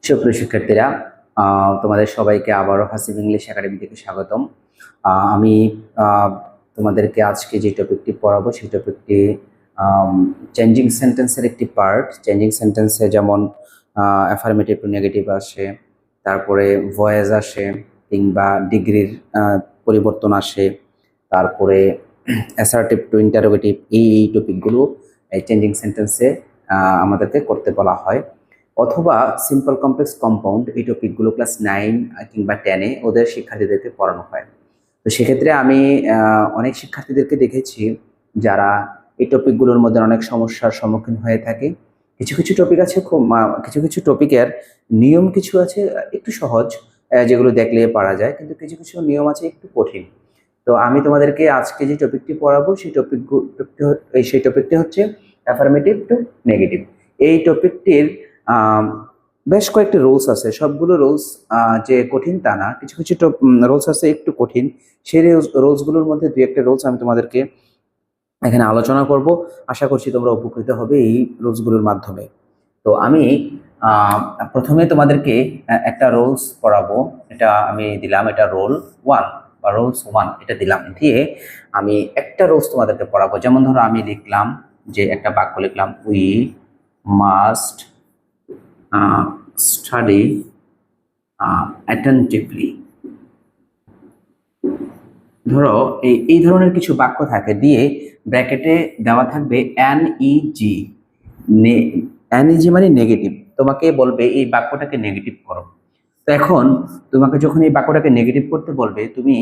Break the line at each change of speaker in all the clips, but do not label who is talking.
সুপ্রিয় শিক্ষার্থীরা, তোমাদের সবাইকে আবারও হাসিব ইংলিশ একাডেমি থেকে স্বাগতম। আমি তোমাদেরকে আজকে যে টপিকটি পড়াবো সেই টপিকটি চেঞ্জিং সেন্টেন্সের একটি পার্ট। চেঞ্জিং সেন্টেন্সে যেমন অ্যাফার্মেটিভ টু নেগেটিভ আসে, তারপরে ভয়েস আসে, কিংবা ডিগ্রির পরিবর্তন আসে, তারপরে অ্যাসার্টিভ টু ইন্টারোগেটিভ, এই টপিকগুলো এই চেঞ্জিং সেন্টেন্সে আমাদেরকে করতে বলা হয়। অথবা সিম্পল কমপ্লেক্স কম্পাউন্ড, এই টপিকগুলো ক্লাস 9 কিংবা 10-এ ওদের শিক্ষার্থীদেরকে পড়ানো হয়। তো সেক্ষেত্রে আমি অনেক শিক্ষার্থীদেরকে দেখেছি যারা এই টপিকগুলোর মধ্যে অনেক সমস্যার সম্মুখীন হয়ে থাকে। কিছু কিছু টপিক আছে কিছু কিছু টপিকের নিয়ম কিছু আছে একটু সহজ, যেগুলো দেখলে পারা যায়, কিন্তু কিছু কিছু নিয়ম আছে একটু কঠিন। তো আমি তোমাদেরকে আজকে যে টপিকটি পড়াবো সেই টপিকটি হচ্ছে অ্যাফার্মেটিভ টু নেগেটিভ। এই টপিকটির বেশ কয়েকটি রুলস আছে। সবগুলো রুলস যে কঠিন তা না, কিছু কিছু রুলস আছে একটু কঠিন। সেই রুলসগুলোর মধ্যে দুই একটা রুলস আমি তোমাদেরকে এখানে আলোচনা করব। আশা করছি তোমরা উপকৃত হবে এই রুলসগুলোর মাধ্যমে। তো আমি প্রথমে তোমাদেরকে একটা রুলস পড়াবো। এটা আমি দিলাম, এটা রোল 1 বা রুলস 1 এটা দিলাম, দিয়ে আমি একটা রুলস তোমাদেরকে পড়াবো। যেমন ধরো আমি লিখলাম, যে একটা বাক্য লিখলাম, উই মাস্ট স্টাডি অ্যাটেন্টিভলি। ধরো এই ধরনের কিছু বাক্য থাকে, দিয়ে ব্র্যাকেটে দেওয়া থাকবে NEG। NEG মানে নেগেটিভ। তোমাকে বলবে এই বাক্যটাকে নেগেটিভ করো। তো এখন তোমাকে যখন এই বাক্যটাকে নেগেটিভ করতে বলবে, তুমি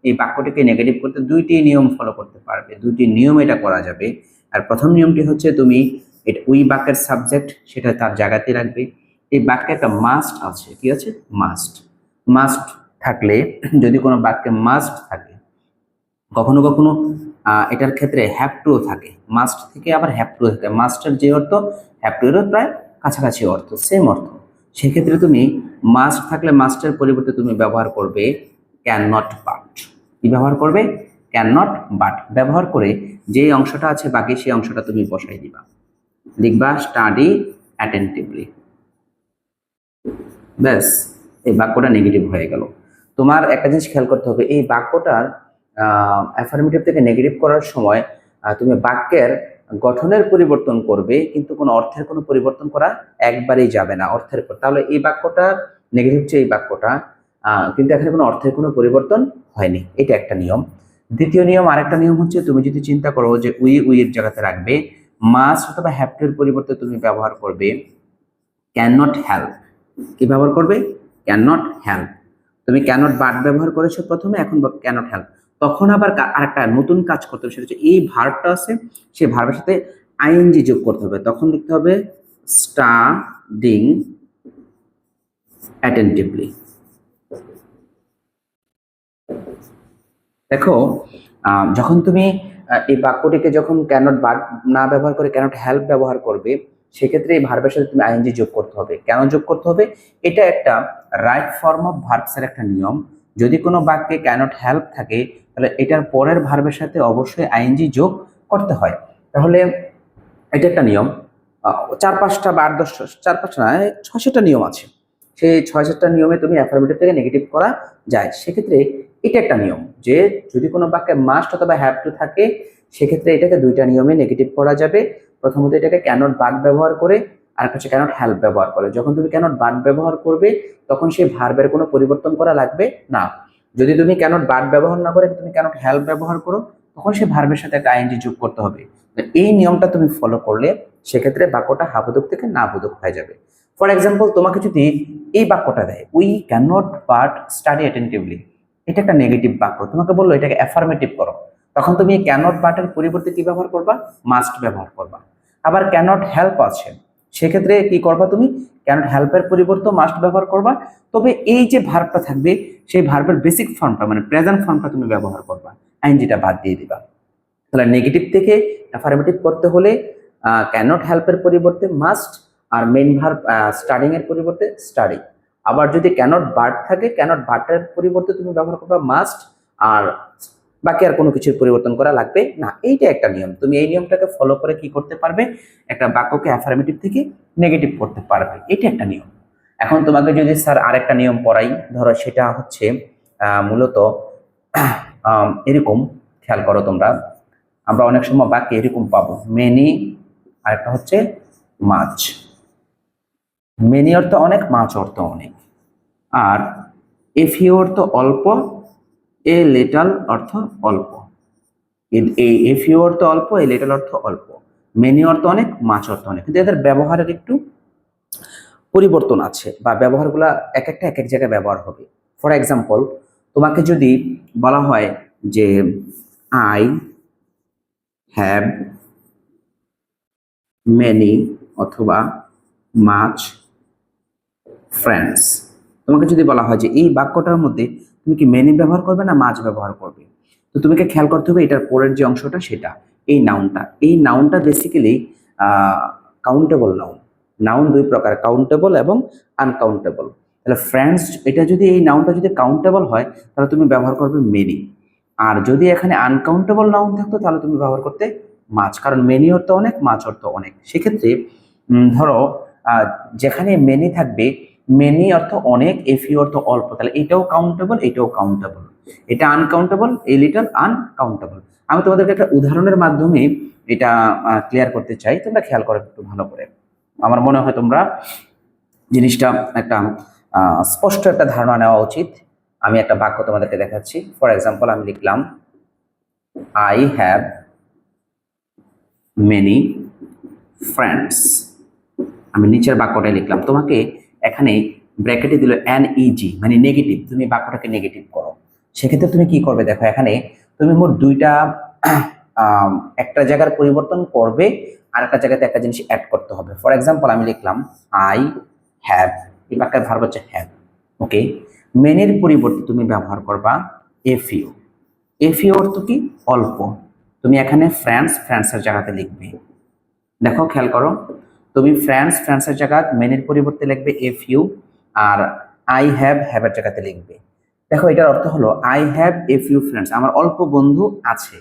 এই বাক্যটাকে নেগেটিভ করতে দুইটি নিয়ম ফলো করতে পারবে। দুইটি নিয়ম এটা করা যাবে। আর প্রথম নিয়মটি হচ্ছে, তুমি এটা ওই বাক্যের সাবজেক্ট সেটা তার জায়গাতে রাখবে। এই বাক্যে একটা মাস্ট আছে, কি আছে? মাস্ট। মাস্ট থাকলে, যদি কোনো বাক্যে মাস্ট থাকে, কখনো কখনো এটার ক্ষেত্রে হ্যাভ টু থাকে। মাস্ট থেকে আবার হ্যাভ টু থাকে। মাস্টের যে অর্থ, হ্যাভ টু এরও প্রায় কাছাকাছি অর্থ, সেম অর্থ। সেক্ষেত্রে তুমি মাস্ট থাকলে মাস্টের পরিবর্তে তুমি ব্যবহার করবে ক্যান নট বাট। কি ব্যবহার করবে? ক্যান নট বাট ব্যবহার করে যে অংশটা আছে বাকি সেই অংশটা তুমি বসাই দিবা। লিখবা স্টাডি অ্যাটেন্টিভলি। ব্যাস, এই বাক্যটা নেগেটিভ হয়ে গেল। তোমার একটা জিনিস খেয়াল করতে হবে, এই বাক্যটার অ্যাফার্মেটিভ থেকে নেগেটিভ করার সময় তুমি বাক্যের গঠনের পরিবর্তন করবে, কিন্তু কোনো অর্থের কোনো পরিবর্তন করা একবারেই যাবে না অর্থের পর। তাহলে এই বাক্যটা নেগেটিভ, যে এই বাক্যটা কিন্তু এখানে কোনো অর্থের কোনো পরিবর্তন হয়নি, এটা একটা নিয়ম। দ্বিতীয় নিয়ম, আরেকটা নিয়ম হচ্ছে, তুমি যদি চিন্তা করো যে উই এর জায়গাতে রাখবে, মাস্ট অথবা হ্যাভ টু এর পরিবর্তে তুমি ব্যবহার করবে ক্যান নট হেল্প। কি ব্যবহার করবে? Can not help. তুমি ক্যানট বাট ব্যবহার করেছো প্রথমে, এখন ক্যানট হেল্প। তখন আবার আরেকটা নতুন কাজ করতে হবে, সেটা হচ্ছে এই ভার্বটা আছে, সেই ভার্বের সাথে আইএনজি যোগ করতে হবে। তখন লিখতে হবে স্টাডিং অ্যাটেন্টিভলি। দেখো, যখন তুমি এই বাক্যটিকে যখন ক্যানট বাট না ব্যবহার করে ক্যানট হেল্প ব্যবহার করবে, সেক্ষেত্রে এই ভার্বের সাথে তুমি আইএনজি যোগ করতে হবে। কেন যোগ করতে হবে? এটা একটা রাইট ফর্ম অফ ভার্বসের একটা নিয়ম। যদি কোনো বাক্যে ক্যানট হেল্প থাকে, তাহলে এটার পরের ভার্বের সাথে অবশ্যই আইএনজি যোগ করতে হয়। তাহলে এটা একটা নিয়ম। 4-5টা বা 8-10টা, 4-5টা না, 6-7টা নিয়ম আছে। সেই 6-7টা নিয়মে তুমি অ্যাফার্মেটিভ থেকে নেগেটিভ করা যায়। সেক্ষেত্রে এটা একটা নিয়ম, যে যদি কোনো বাক্যে মাস্ট অথবা হ্যাভ টু থাকে, সেক্ষেত্রে এটাকে দুইটা নিয়মে নেগেটিভ করা যাবে। প্রথমত এটাকে ক্যানট বাট ব্যবহার করে, আর হচ্ছে ক্যানট হেল্প ব্যবহার করে। যখন তুমি ক্যানট বাট ব্যবহার করবে, তখন সেই ভার্বের কোনো পরিবর্তন করা লাগবে না। যদি তুমি ক্যানট বাট ব্যবহার না করে তুমি ক্যানট হেল্প ব্যবহার করো, তখন সেই ভার্বের সাথে একটা আইএনজি যোগ করতে হবে। এই নিয়মটা তুমি ফলো করলে সেক্ষেত্রে বাক্যটা হাবোধক থেকে না বোধক হয়ে যাবে। ফর এক্সাম্পল, তোমাকে যদি এই বাক্যটা দেয়, we can not but study attentively, এটা একটা নেগেটিভ বাক্য, তোমাকে বললো এটাকে অ্যাফার্মেটিভ করো, তখন তুমি এই ক্যানট বাটের পরিবর্তে কি ব্যবহার করবা? মাস্ট ব্যবহার করবা। আবার ক্যানট হেল্প আছে, সেক্ষেত্রে কি করবা? তুমি ক্যানট হেল্পের পরিবর্তে মাস্ট ব্যবহার করবা। তবে এই যে ভার্বটা থাকবে, সেই ভার্বের বেসিক ফর্মটা মানে প্রেজেন্ট ফর্মটা তুমি ব্যবহার করবা, আইএনজিটা বাদ দিয়ে দিবা। তাহলে নেগেটিভ থেকে অ্যাফার্মেটিভ করতে হলে ক্যানট হেল্পের পরিবর্তে মাস্ট, আর মেইন ভার্ব স্টাডিং এর পরিবর্তে স্টাডি। আবার যদি ক্যানট বাট থাকে, ক্যানট বাটের পরিবর্তে তুমি ব্যবহার করবে মাস্ট, আর বাকি আর কোনো কিছুর পরিবর্তন করা লাগবে না। এইটা একটা নিয়ম, তুমি এই নিয়মটাকে ফলো করে কি করতে পারবে? একটা বাক্যকে অ্যাফার্মেটিভ থেকে নেগেটিভ করতে পারবে। এটা একটা নিয়ম। এখন তোমাকে যদি স্যার আরেকটা নিয়ম পড়াই, ধরো সেটা হচ্ছে মূলত এরকম, খেয়াল করো তোমরা, আমরা অনেক সময় বাক্যে এরকম পাবো মেনি, আরেকটা হচ্ছে মাছ। মেনি অর্থ অনেক, মাছ অর্থ অনেক। আর এ ফিউ অর্থ অল্প, এ লিটল অর্থ অল্প। এই এ ফিউ অর্থ অল্প, এ লিটল অর্থ অল্প। মেনি অর্থ অনেক, মাছ অর্থ অনেক, কিন্তু এদের ব্যবহারের একটু পরিবর্তন আছে, বা ব্যবহারগুলা এক একটা এক এক জায়গায় ব্যবহার হবে। ফর এক্সাম্পল, তোমাকে যদি বলা হয় যে আই হ্যাভ মেনি অথবা মাচ ফ্রেন্ডস, তোমাকে যদি বলা হয় যে এই বাক্যটার মধ্যে তুমি কি মেনি ব্যবহার করবে না মাছ ব্যবহার করবে, তো তোমাকে খেয়াল করতে হবে এটার পরের যে অংশটা সেটা, এই নাউনটা বেসিক্যালি কাউন্টেবল নাউন। নাউন দুই প্রকার, কাউন্টেবল এবং আনকাউন্টেবল। তাহলে ফ্রেন্ডস, এটা যদি এই নাউনটা যদি কাউন্টেবল হয় তাহলে তুমি ব্যবহার করবে মেনি, আর যদি এখানে আনকাউন্টেবল নাউন থাকতো তাহলে তুমি ব্যবহার করতে মাছ, কারণ মেনি অর্থ অনেক, মাছ অর্থ অনেক। সেক্ষেত্রে ধরো যেখানে মেনি থাকবে, মেনি অর্থ অনেক, এফি অর্থ অল্প, তাহলে এটাও কাউন্টেবল, এটাও কাউন্টেবল। এটা আনকাউন্টেবল, এ লিটল আনকাউন্টেবল। আমি তোমাদেরকে একটা উদাহরণের মাধ্যমে এটা ক্লিয়ার করতে চাই, তোমরা খেয়াল করো একটু ভালো করে। আমার মনে হয় তোমরা জিনিসটা একটা স্পষ্ট একটা ধারণা নেওয়া উচিত। আমি একটা বাক্য তোমাদেরকে দেখাচ্ছি। ফর এক্সাম্পল, আমি লিখলাম আই হ্যাভ মেনি ফ্রেন্ডস। আমি নিচের বাক্যটাই লিখলাম, তোমাকে এখানে ব্র্যাকেটে দিল NEG, মানে নেগেটিভ, তুমি বাক্যটাকে নেগেটিভ করো। সেক্ষেত্রে তুমি কি করবে দেখো, এখানে তুমি মোট দুইটা একটা জায়গার পরিবর্তন করবে, আর একটা জায়গাতে একটা জিনিস অ্যাড করতে হবে। ফর এক্সাম্পল, আমি লিখলাম আই হ্যাভ, এই বাক্যের ভার্ব হচ্ছে হ্যাভ। ওকে, মেনির পরিবর্তে তুমি ব্যবহার করবা এফিউ। এফিউ অর্থ কি? অল্প। তুমি এখানে ফ্রেন্ডসের জায়গাতে লিখবে। দেখো খেয়াল করো, তুমি ফ্রেন্ডসের জায়গায় মেনির পরিবর্তে লিখবে এফিউ, আর আই হ্যাভের জায়গাতে লিখবে। দেখো এটার অর্থ হলো I have a few friends, আমার অল্প বন্ধু আছে,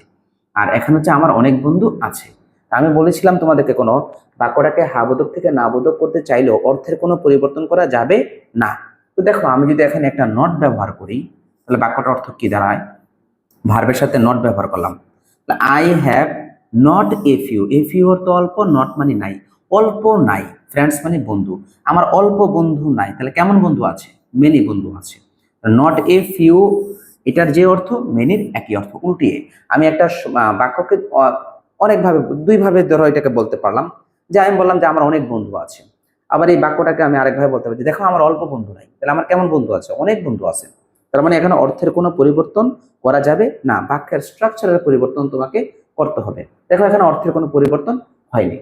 আর এখানে হচ্ছে আমার অনেক বন্ধু আছে। আমি বলেছিলাম তোমাদেরকে কোনো বাক্যটাকে হাবোধক থেকে নাবোধক করতে চাইলেও অর্থের কোনো পরিবর্তন করা যাবে না। তো দেখো আমি যদি এখানে একটা নট ব্যবহার করি তাহলে বাক্যটার অর্থ কি দাঁড়ায়? ভার্বের সাথে নট ব্যবহার করলাম, I have not a few. A few অর্থ অল্প, নট মানে নাই, অল্প নাই, ফ্রেন্ডস মানে বন্ধু, আমার অল্প বন্ধু নাই। তাহলে কেমন বন্ধু আছে? মেনি বন্ধু আছে। নট এ ফিউ, এটার যে অর্থ মেনির একই অর্থ, উল্টিয়ে আমি একটা বাক্যকে অনেকভাবে, দুইভাবে ধরো এটাকে বলতে পারলাম। যে আমি বললাম যে আমার অনেক বন্ধু আছে, আবার এই বাক্যটাকে আমি আরেকভাবে বলতে পারি, দেখো আমার অল্প বন্ধু নাই, তাহলে আমার কেমন বন্ধু আছে? অনেক বন্ধু আছে। তার মানে এখানে অর্থের কোনো পরিবর্তন করা যাবে না, বাক্যের স্ট্রাকচারের পরিবর্তন তোমাকে করতে হবে। দেখো এখানে অর্থের কোনো পরিবর্তন হয়নি।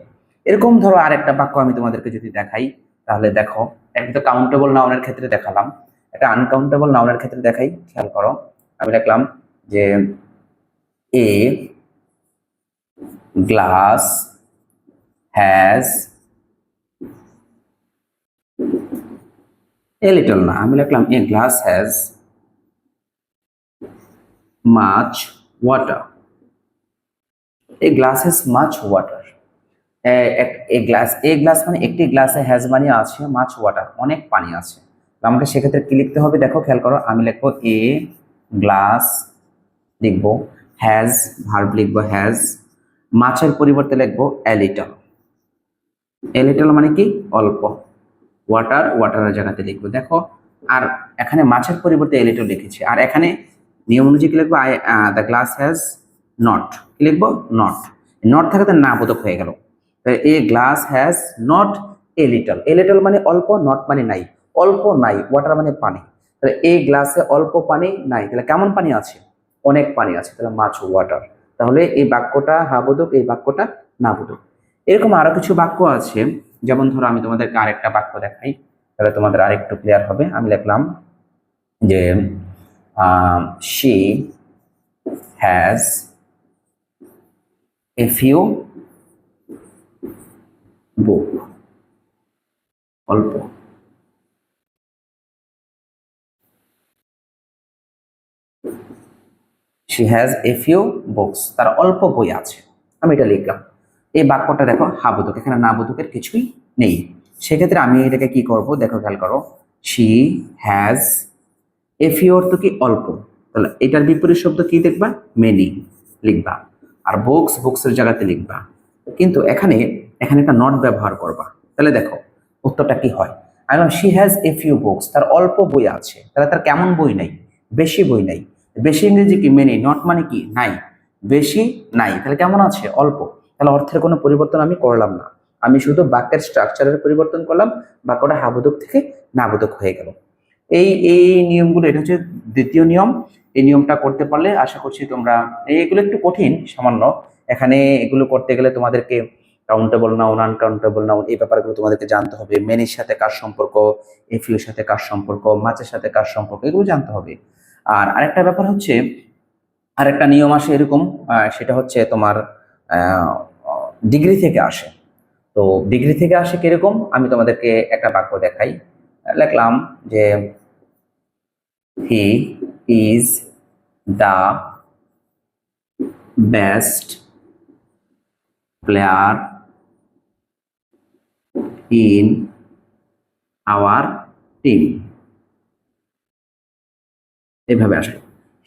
এরকম ধরো আরেকটা বাক্য আমি তোমাদেরকে যদি দেখাই, তাহলে দেখো, একটা তো কাউন্টেবল নাউনের ক্ষেত্রে দেখালাম, একটা আনকাউন্টেবল নাউনের ক্ষেত্রে দেখাই। খেয়াল করো, আমি লিখলাম যে a glass has a little, না, আমি লিখলাম a glass has much water. A glass has much water. A glass মানে একটি গ্লাসে, হ্যাজ মানে আছে, মাচ ওয়াটার অনেক পানি আছে। তো আমাকে সেক্ষেত্রে কি লিখতে হবে? দেখো খেয়াল করো, আমি লিখবো এ গ্লাস, লিখবো হ্যাজ, ভার্ব লিখবো হ্যাজ, মাছের পরিবর্তে লিখবো এ লিটল। এ লিটল মানে কি? অল্প। ওয়াটারের জায়গাতে লিখবো। দেখো, আর এখানে মাছের পরিবর্তে এ লিটল লিখেছি, আর এখানে নিয়ম অনুযায়ী কি লিখবো? দ্য গ্লাস হ্যাজ নট, কি লিখবো? নট। নট থাকাতে না বোধক হয়ে গেল। A glass has not a little. A little মানে অল্প, নট মানে নাই, অল্প নাই, ওয়াটার মানে পানি। তাহলে এই গ্লাসে অল্প পানি নাই, তাহলে কেমন পানি আছে? অনেক পানি আছে, তাহলে মাছ ওয়াটার। তাহলে এই বাক্যটা হাবোধক, এই বাক্যটা নাবোধক। এরকম আরো কিছু বাক্য আছে, যেমন ধরো আমি তোমাদেরকে আরেকটা বাক্য দেখাই, তাহলে তোমাদের আরেকটু ক্লিয়ার হবে। আমি লিখলাম যে শি হ্যাজ এ ফিউ বুক, অল্প। She has a few books, তার অল্প বই আছে। আমি এটা লিখলাম। এই বাক্যটা দেখো হাবোধক, এখানে নাবোধকের কিছুই নেই। সেক্ষেত্রে আমি এটাকে কি করব, দেখো খেয়াল করো, শি হ্যাজ, এ ফিউ অর্থ কি অল্প, তাহলে এটার বিপরীত শব্দ কি দেখবা, মেনি লিখবা। আর বুকস, বুকসের জায়গাতে লিখবা। কিন্তু এখানে এখানে একটা নট ব্যবহার করবা। তাহলে দেখো উত্তরটা কি হয়। আমি she has a few books, তার অল্প বই আছে। তাহলে তার কেমন বই নাই, বেশি বই নাই। বেশি ইংরেজি কি মেনি, নট মানে কি নাই, বেশি নাই, তাহলে কেমন আছে, অল্প। তাহলে অর্থের কোনো পরিবর্তন আমি করলাম না, আমি শুধু বাক্যের স্ট্রাকচারের পরিবর্তন করলাম, বাক্যটা হাবোধক থেকে নাবোধক হয়ে গেল। এই এই নিয়মগুলো, এটা হচ্ছে দ্বিতীয় নিয়ম। এই নিয়মটা করতে পারলে আশা করছি তোমরা, এগুলো একটু কঠিন সামান্য, এখানে এগুলো করতে গেলে তোমাদেরকে কাউন্টেবল নাউন, আনকাউন্টেবল নাউন, এই ব্যাপারগুলো তোমাদেরকে জানতে হবে। মেনির সাথে কার সম্পর্ক, এফিউর সাথে কার সম্পর্ক, মাছের সাথে কার সম্পর্ক, এগুলো জানতে হবে। আর আরেকটা ব্যাপার হচ্ছে, আরেকটা নিয়ম আসে এরকম, সেটা হচ্ছে তোমার ডিগ্রি থেকে আসে। তো ডিগ্রি থেকে আসে কিরকম, আমি তোমাদেরকে একটা বাক্য দেখাই। লিখলাম যে he is the best player in our team. এভাবে আসে,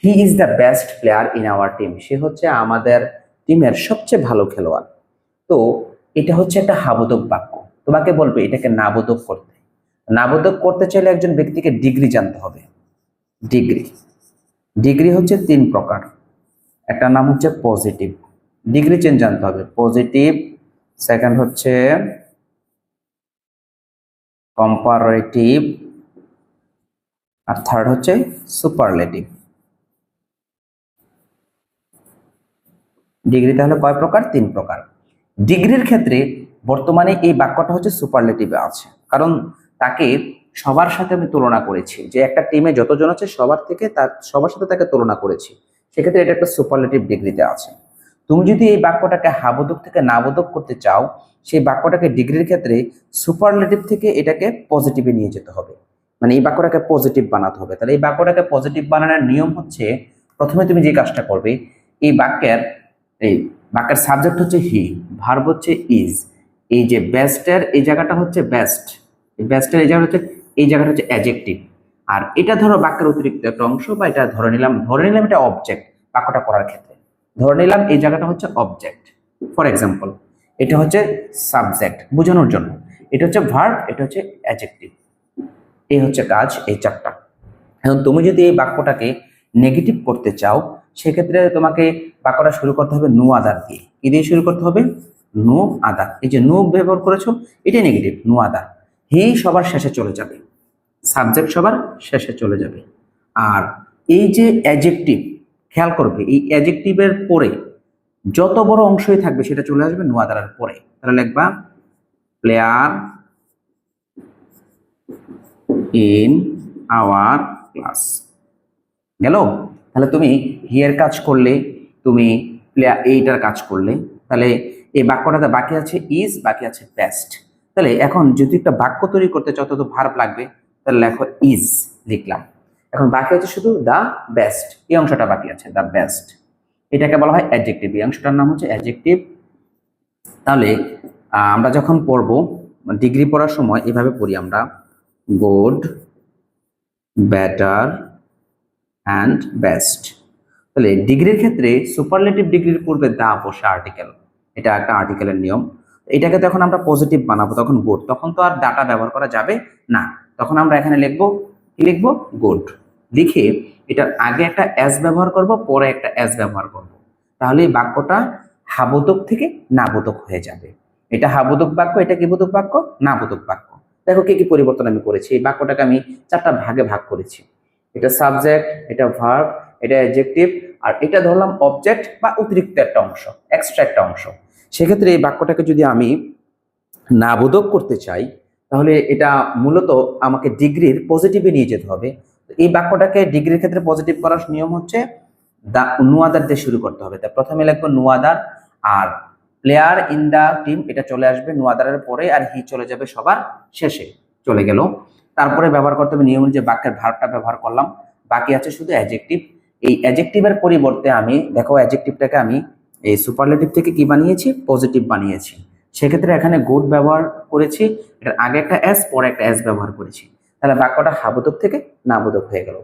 he is the best player in our team, সে হচ্ছে আমাদের টিমের সবচেয়ে ভালো খেলোয়াড়। তো এটা হচ্ছে একটা হাবোধক বাক্য। তোমাকে বলবে এটাকে নাবোধক করতে। নাবোধক করতে চাইলে একজন ব্যক্তিকে ডিগ্রি জানতে হবে। ডিগ্রি, ডিগ্রি হচ্ছে 3 প্রকার। একটা নাম হচ্ছে পজিটিভ, ডিগ্রি চেঞ্জ জানতে হবে, পজিটিভ। সেকেন্ড হচ্ছে কম্পারেটিভ, আর থার্ড হচ্ছে সুপারলেটিভ। ডিগ্রি তাহলে কয় প্রকার, 3 প্রকার। ডিগ্রির ক্ষেত্রে বর্তমানে এই বাক্যটা হচ্ছে সুপারলেটিভে আছে, কারণ তাকে সবার সাথে আমি তুলনা করেছি, যে একটা টিমে যতজন আছে সবার থেকে সবার সাথে তাকে তুলনা করেছি, সেক্ষেত্রে এটা একটা সুপারলেটিভ ডিগ্রিতে আছে। তুমি যদি এই বাক্যটাকে হাবোধক থেকে নাবোধক করতে চাও, সেই বাক্যটাকে ডিগ্রির ক্ষেত্রে সুপারলেটিভ থেকে এটাকে পজিটিভে নিয়ে যেতে হবে, মানে এই বাক্যটাকে পজিটিভ বানাতে হবে। তাহলে এই বাক্যটাকে পজিটিভ বানানোর নিয়ম হচ্ছে, প্রথমে তুমি যে কাজটা করবে, এই বাক্যের সাবজেক্ট হচ্ছে হি, ভার্ব হচ্ছে ইজ, এই যে বেস্টের এই জায়গাটা হচ্ছে বেস্ট, বেস্টের এই জায়গাটা হচ্ছে, এই জায়গাটা হচ্ছে অ্যাডজেক্টিভ। আর এটা ধরো বাক্যের অতিরিক্ত একটা অংশ, বা এটা ধরে নিলাম এটা অবজেক্ট। বাক্যটা করার ক্ষেত্রে ধরে নিলাম এই জায়গাটা হচ্ছে অবজেক্ট। ফর এক্সাম্পল, এটা হচ্ছে সাবজেক্ট বোঝানোর জন্য, এটা হচ্ছে ভার্ব, এটা হচ্ছে অ্যাডজেক্টিভ। এই হচ্ছে কাজ, এই চারটা। এখন তুমি যদি এই বাক্যটাকে নেগেটিভ করতে চাও, সেক্ষেত্রে তোমাকে বাক্যটা শুরু করতে হবে নো আদার দিয়ে। কি দিয়ে শুরু করতে হবে, নো আদার। এই যে নো ব্যবহার করেছো, এটাই নেগেটিভ, নো আদার। হি সবার শেষে চলে যাবে, সাবজেক্ট সবার শেষে চলে যাবে। আর এই যে অ্যাডজেক্টিভ, খেয়াল করবে এই অ্যাডজেক্টিভের পরে যত বড় অংশই থাকবে সেটা চলে আসবে নো আদারের পরে। তাহলে লিখবা প্লেয়ার ইন আওয়ার ক্লাস, গেল। তাহলে তুমি হিয়ার কাজ করলে, তুমি প্লেয়ার এইটার কাজ করলে, তাহলে এই বাক্যটাতে বাকি আছে ইজ, বাকি আছে বেস্ট। তাহলে এখন যদি একটা বাক্য তৈরি করতে চাও তো ভার্ব লাগবে, তাহলে লেখো ইজ, লিখলাম। এখন বাকি আছে শুধু দা বেস্ট, এই অংশটা বাকি আছে, দা বেস্ট। এটাকে বলা হয় অ্যাডজেক্টিভ, এই অংশটার নাম হচ্ছে অ্যাডজেক্টিভ। তাহলে আমরা যখন পড়বো, ডিগ্রি পড়ার সময় এভাবে পড়ি আমরা, গুড, বেটার অ্যান্ড বেস্ট। তাহলে ডিগ্রির ক্ষেত্রে সুপারলেটিভ ডিগ্রির পূর্বে দা বসে আর্টিকেল, এটা একটা আর্টিকেলের নিয়ম। এটাকে তখন আমরা পজিটিভ বানাবো, তখন গুড, তখন তো আর ডাটা ব্যবহার করা যাবে না, তখন আমরা এখানে লিখবো, কি লিখবো, গুড। লিখে এটার আগে একটা অ্যাজ ব্যবহার করব, পরে একটা অ্যাজ ব্যবহার করব, তাহলে এই বাক্যটা হাবোধক থেকে নাবোধক হয়ে যাবে। এটা হাবোধক বাক্য, এটা কি বোধক বাক্য, নাবোধক বাক্য। দেখো কি কি পরিবর্তন আমি করেছি, এই বাক্যটাকে আমি 4টা ভাগে ভাগ করেছি। এটা সাবজেক্ট, এটা ভার্ব, এটা অ্যাডজেক্টিভ, আর এটা ধরলাম অবজেক্ট বা অতিরিক্ত একটা অংশ, এক্সট্রা একটা অংশ। সেক্ষেত্রে এই বাক্যটাকে যদি আমি নাবোধক করতে চাই, তাহলে এটা মূলত আমাকে ডিগ্রির পজিটিভে নিয়ে যেতে হবে। এই বাক্যটাকে ডিগ্রির ক্ষেত্রে পজিটিভ করার নিয়ম হচ্ছে দা, নো আদার দিয়ে শুরু করতে হবে। তাই প্রথমে লিখবো নো আদার, আর প্লেয়ার ইন দা টিম এটা চলে আসবে নো আদারের পরে, আর হি চলে যাবে সবার শেষে, চলে গেল। তারপরে ব্যবহার করতে হবে নিয়ম যে বাক্যের ভার্বটা ব্যবহার করলাম, বাকি আছে শুধু অ্যাডজেক্টিভ। এই অ্যাডজেক্টিভের পরিবর্তে আমি দেখো অ্যাডজেক্টিভটাকে আমি এই সুপারলেটিভ থেকে কি বানিয়েছি, পজিটিভ বানিয়েছি। সেক্ষেত্রে এখানে গুড ব্যবহার করেছি, এটার আগে একটা এস পরে একটা এস ব্যবহার করেছি, তাহলে বাক্যটা হাবোধক থেকে নাবোধক হয়ে গেল।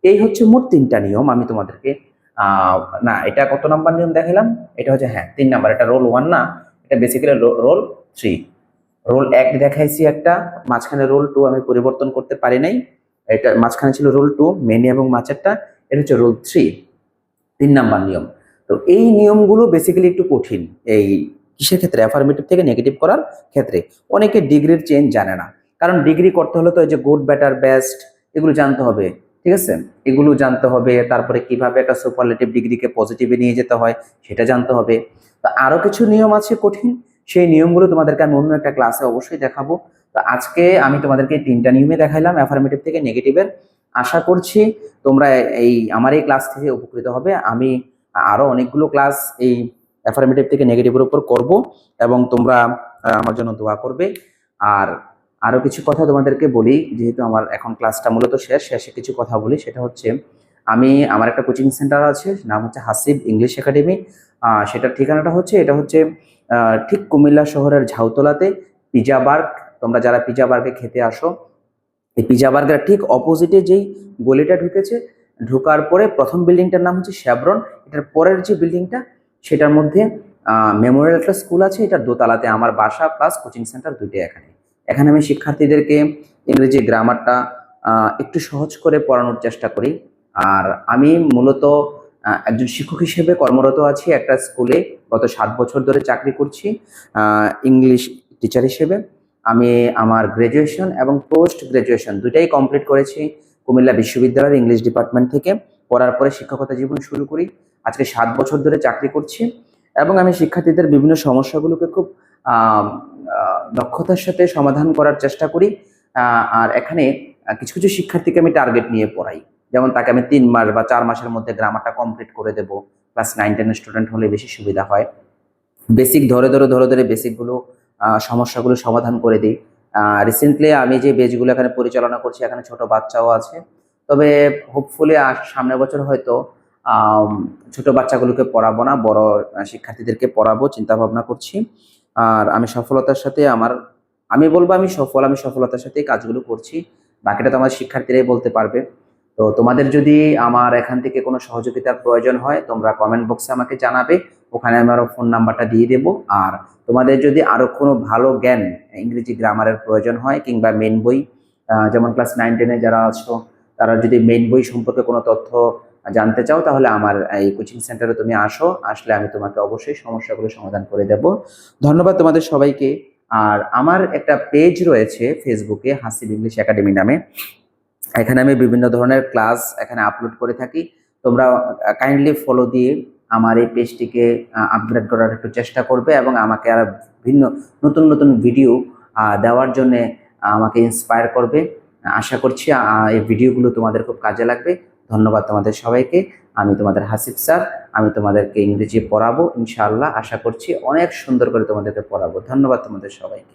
এই হচ্ছে মোট 3টা নিয়ম আমি তোমাদেরকে আহ না এটা কত নাম্বার নিয়ম দেখালাম, এটা হচ্ছে হ্যাঁ 3 নাম্বার, এটা রোল 1 না, এটা বেসিক্যালি রোল 3। রোল 1 দেখাইছি একটা, মাঝখানে রোল 2 আমি পরিবর্তন করতে পারি নাই, এটা মাঝখানে ছিল রোল 2 মেনি এবং মাছেরটা, এটা হচ্ছে রোল 3, 3 নাম্বার নিয়ম। তো এই নিয়মগুলো বেসিক্যালি একটু কঠিন, এই কিসের ক্ষেত্রে, অ্যাফার্মেটিভ থেকে নেগেটিভ করার ক্ষেত্রে। অনেকে ডিগ্রির চেঞ্জ জানে না, কারণ ডিগ্রি করতে হলে তো এই যে গুড বেটার বেস্ট এগুলো জানতে হবে, ঠিক আছে, এগুলো জানতে হবে, তারপরে কিভাবে একটা সুপারলেটিভ ডিগ্রিকে পজিটিভে নিয়ে যেতে হয় সেটা জানতে হবে। তো আরো কিছু নিয়ম আছে কঠিন, সেই নিয়মগুলো তোমাদেরকে আমি অন্য একটা ক্লাসে অবশ্যই দেখাবো। তো আজকে আমি তোমাদেরকে 3টা নিয়মে দেখাইলাম অ্যাফার্মেটিভ থেকে নেগেটিভের। আশা করছি তোমরা এই আমার এই ক্লাস থেকে উপকৃত হবে। আমি আরো অনেকগুলো ক্লাস এই অ্যাফার্মেটিভ থেকে নেগেটিভের উপর করব, এবং তোমরা আমার জন্য দোয়া করবে। আর আরো কিছু কথা তোমাদেরকে বলি, যেহেতু আমার এখন ক্লাসটা মূলত শেষে কিছু কথা বলি, সেটা হচ্ছে আমি আমার একটা কোচিং সেন্টার আছে, নাম হচ্ছে হাসিব ইংলিশ একাডেমি। সেটার ঠিকানাটা হচ্ছে, এটা হচ্ছে ঠিক কুমিল্লা শহরের ঝাউতলাতে পিজা বার্গ। তোমরা যারা পিজা বার্গে খেতে আসো, এই পিজা বার্গের ঠিক অপোজিটে যেই গলিটা ঢুকেছে, ঢোকার পরে প্রথম বিল্ডিংটার নাম হচ্ছে শ্যাভরন, এটার পরের যে বিল্ডিংটা সেটার মধ্যে মেমোরিয়াল একটা স্কুল আছে, এটার দোতলাতে আমার বাসা প্লাস কোচিং সেন্টার দুইটাই এখানে। এখানে আমি শিক্ষার্থীদেরকে ইংরেজি গ্রামারটা একটু সহজ করে পড়ানোর চেষ্টা করি। আর আমি মূলত একজন শিক্ষক হিসেবে কর্মরত আছি একটা স্কুলে, গত 7 বছর ধরে চাকরি করছি ইংলিশ টিচার হিসেবে। আমি আমার গ্রাজুয়েশন এবং পোস্ট গ্রাজুয়েশন দুইটাই কমপ্লিট করেছি কুমিল্লা বিশ্ববিদ্যালয়ের ইংলিশ ডিপার্টমেন্ট থেকে। করার পরে শিক্ষকতা জীবন শুরু করি, আজকে 7 বছর ধরে চাকরি করছি, এবং আমি শিক্ষার্থীদের বিভিন্ন সমস্যাগুলোকে খুব দক্ষতার সাথে সমাধান করার চেষ্টা করি। আর এখানে কিছু কিছু শিক্ষার্থীকে আমি টার্গেট নিয়ে পড়াই, যেমন তাকে আমি 3 মাস বা 4 মাসের মধ্যে গ্রামারটা কমপ্লিট করে দেবো। ক্লাস 9-10 স্টুডেন্ট হলে বেশি সুবিধা হয়। বেসিক ধরে বেসিকগুলো সমস্যাগুলো সমাধান করে দিই। রিসেন্টলি আমি যে বেচগুলো এখানে পরিচালনা করছি, এখানে ছোট বাচ্চাও আছে, তবে হোপফুলি সামনের বছর হয়তো আম, ছোট বাচ্চাগুলোকে পড়াবো না, বড় শিক্ষার্থীদেরকে পড়াবো চিন্তা ভাবনা করছি। আর আমি সফলতার সাথে আমি বলবো আমি সফলতার সাথে কাজগুলো করছি, বাকিটা তো আমার শিক্ষার্থীরাই বলতে পারবে। তো তোমাদের যদি আমার এখান থেকে কোনো সহযোগিতার প্রয়োজন হয়, তোমরা কমেন্ট বক্সে আমাকে জানাবে, ওখানে আমার ফোন নাম্বারটা দিয়ে দেবো। আর তোমাদের যদি আরো কোনো ভালো জ্ঞান ইংরেজি গ্রামারের প্রয়োজন হয়, কিংবা মেন বই, যেমন ক্লাস 9-10-এ যারা আছো, তারা যদি মেন বই সম্পর্কে কোনো তথ্য জানতে চাও, তাহলে আমার এই কোচিং সেন্টারে তুমি আসলে আমি তোমাকে অবশ্যই সমস্যাগুলো সমাধান করে দেব। ধন্যবাদ তোমাদের সবাইকে। আর আমার একটা পেজ রয়েছে ফেসবুকে, হাসিব ইংলিশ একাডেমি নামে। এখানে আমি বিভিন্ন ধরনের ক্লাস এখানে আপলোড করে থাকি। তোমরা কাইন্ডলি ফলো দিয়ে আমার এই পেজটিকে আপগ্রেড করার একটু চেষ্টা করবে, এবং আমাকে আর ভিন্ন নতুন নতুন ভিডিও দেওয়ার জন্য আমাকে ইন্সপায়ার করবে। আশা করছি এই ভিডিওগুলো তোমাদের খুব কাজে লাগবে। ধন্যবাদ তোমাদের সবাইকে। আমি তোমাদের হাসিব স্যার, আমি তোমাদেরকে ইংরেজি পড়াবো ইনশাআল্লাহ। আশা করছি অনেক সুন্দর করে তোমাদেরকে পড়াবো। ধন্যবাদ তোমাদের সবাইকে।